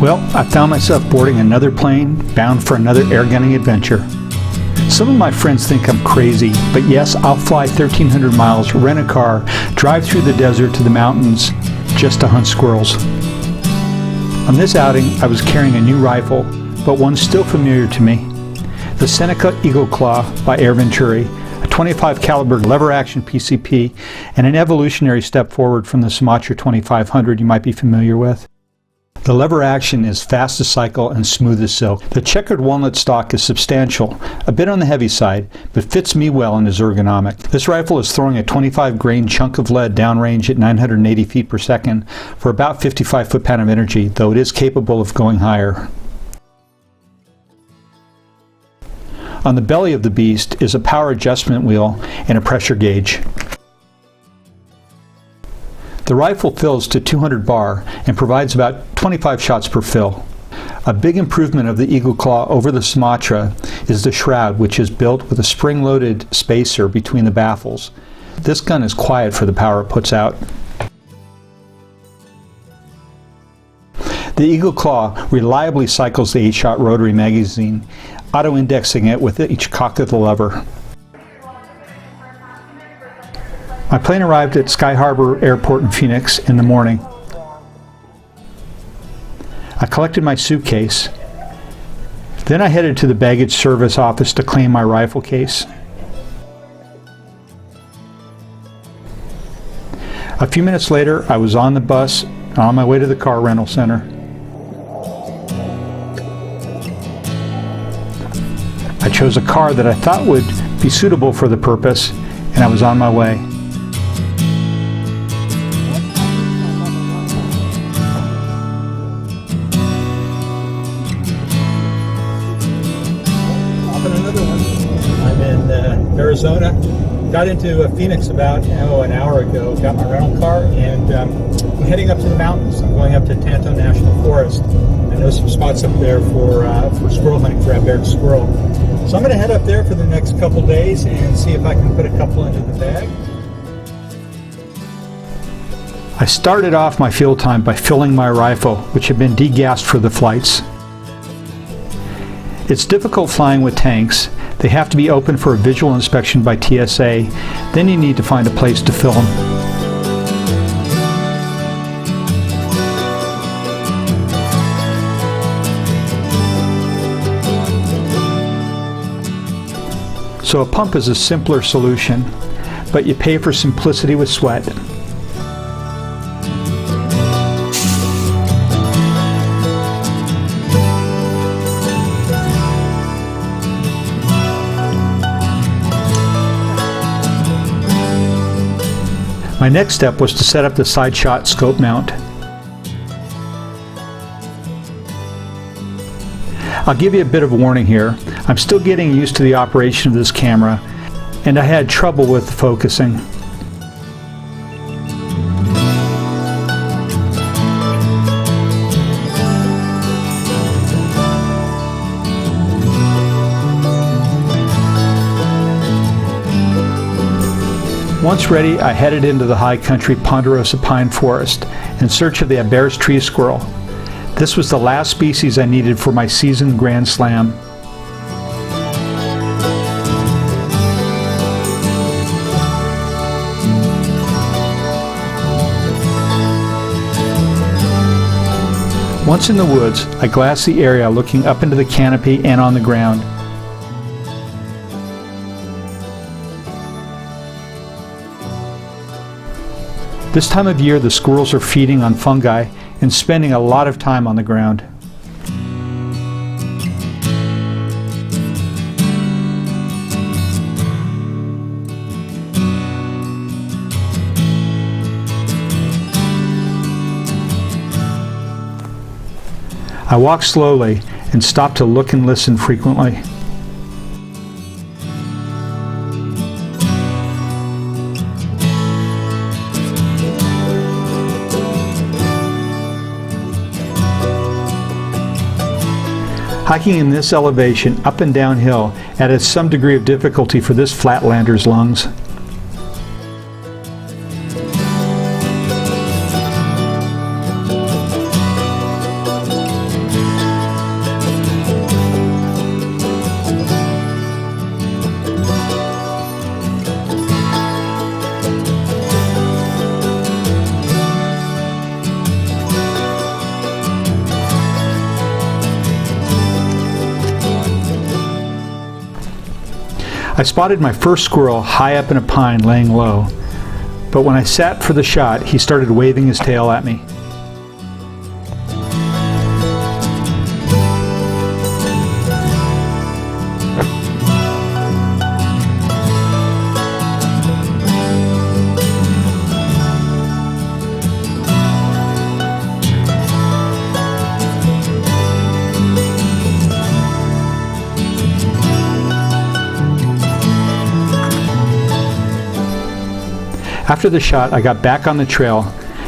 Well, I found myself boarding another plane, bound for another air gunning adventure. Some of my friends think I'm crazy, but yes, I'll fly 1,300 miles, rent a car, drive through the desert to the mountains just to hunt squirrels. On this outing, I was carrying a new rifle, but one still familiar to me, the Seneca Eagle Claw by Air Venturi, a 25 caliber lever-action PCP, and an evolutionary step forward from the Sumatra 2500 you might be familiar with. The lever action is fast as cycle and smooth as silk. The checkered walnut stock is substantial, a bit on the heavy side, but fits me well and is ergonomic. This rifle is throwing a 25 grain chunk of lead downrange at 980 feet per second for about 55 foot-pound of energy, though it is capable of going higher. On the belly of the beast is a power adjustment wheel and a pressure gauge. The rifle fills to 200 bar and provides about 25 shots per fill. A big improvement of the Eagle Claw over the Sumatra is the shroud, which is built with a spring-loaded spacer between the baffles. This gun is quiet for the power it puts out. The Eagle Claw reliably cycles the 8-shot rotary magazine, auto-indexing it with each cock of the lever. My plane arrived at Sky Harbor Airport in Phoenix in the morning. I collected my suitcase. Then I headed to the baggage service office to claim my rifle case. A few minutes later, I was on the bus on my way to the car rental center. I chose a car that I thought would be suitable for the purpose, and I was on my way. Arizona. Got into Phoenix about an hour ago. Got my rental car and I'm heading up to the mountains. I'm going up to Tanto National Forest. I know some spots up there for squirrel hunting, for Abert squirrel. So I'm going to head up there for the next couple days and see if I can put a couple into the bag. I started off my field time by filling my rifle, which had been degassed for the flights. It's difficult flying with tanks. They have to be open for a visual inspection by TSA. Then you need to find a place to fill them. So a pump is a simpler solution, but you pay for simplicity with sweat. My next step was to set up the side shot scope mount. I'll give you a bit of warning here. I'm still getting used to the operation of this camera, and I had trouble with focusing. Once ready, I headed into the high country ponderosa pine forest in search of the Abert tree squirrel. This was the last species I needed for my season Grand Slam. Once in the woods, I glassed the area looking up into the canopy and on the ground. This time of year, the squirrels are feeding on fungi and spending a lot of time on the ground. I walked slowly and stopped to look and listen frequently. Hiking in this elevation, up and downhill, added some degree of difficulty for this flatlander's lungs. I spotted my first squirrel high up in a pine laying low, but when I sat for the shot, he started waving his tail at me. After the shot, I got back on the trail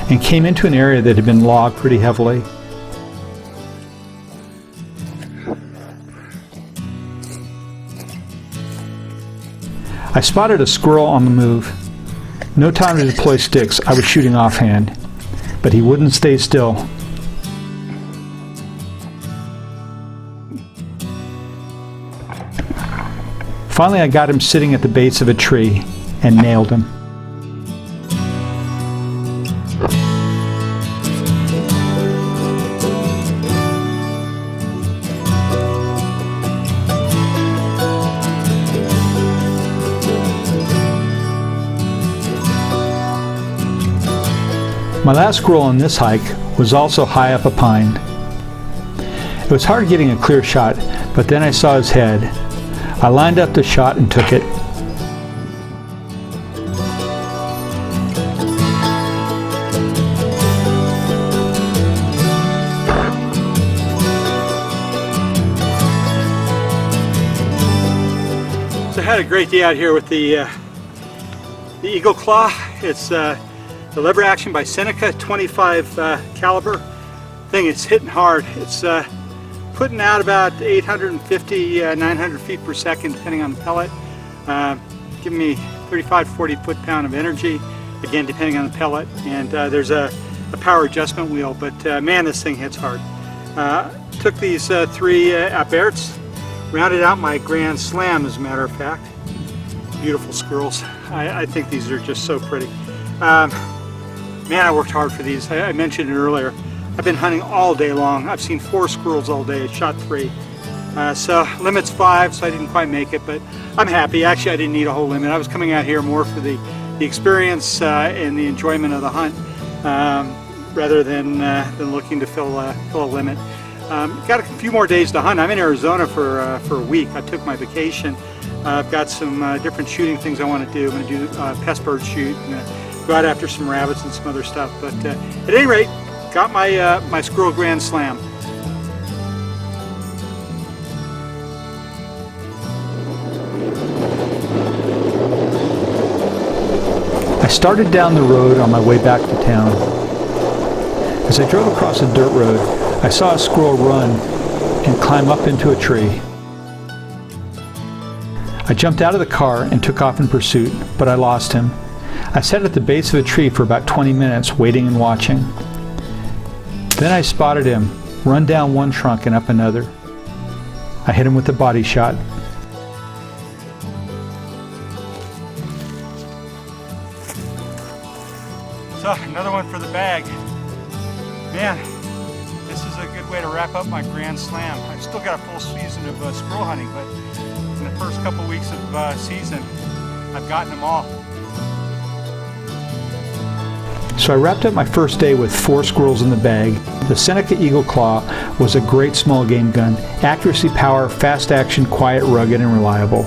and came into an area that had been logged pretty heavily. I spotted a squirrel on the move. No time to deploy sticks, I was shooting offhand, but he wouldn't stay still. Finally, I got him sitting at the base of a tree and nailed him. My last squirrel on this hike was also high up a pine. It was hard getting a clear shot, but then I saw his head. I lined up the shot and took it. So I had a great day out here with the Eagle Claw. It's the lever action by Seneca, 25 caliber thing. It's hitting hard. It's putting out about 850, 900 feet per second, depending on the pellet. Giving me 35 to 40 foot-pound of energy, again, depending on the pellet. And there's a power adjustment wheel, but man, this thing hits hard. Took these three Aberts, rounded out my Grand Slam, as a matter of fact. Beautiful squirrels. I think these are just so pretty. Man, I worked hard for these. I mentioned it earlier. I've been hunting all day long. I've seen 4 squirrels all day, shot 3. So limit's 5, so I didn't quite make it, but I'm happy. Actually, I didn't need a whole limit. I was coming out here more for the experience and the enjoyment of the hunt, rather than looking to fill a limit. Got a few more days to hunt. I'm in Arizona for a week. I took my vacation. I've got some different shooting things I want to do. I'm going to do a pest bird shoot. I'm going to go out after some rabbits and some other stuff. But at any rate, got my my Squirrel Grand Slam. I started down the road on my way back to town. As I drove across a dirt road, I saw a squirrel run and climb up into a tree. I jumped out of the car and took off in pursuit, but I lost him. I sat at the base of a tree for about 20 minutes waiting and watching. Then I spotted him, run down one trunk and up another. I hit him with a body shot. So, another one for the bag. Man, this is a good way to wrap up my Grand Slam. I've still got a full season of squirrel hunting, but in the first couple weeks of season, I've gotten them all. So I wrapped up my first day with 4 squirrels in the bag. The Seneca Eagle Claw was a great small game gun. Accuracy, power, fast action, quiet, rugged, and reliable.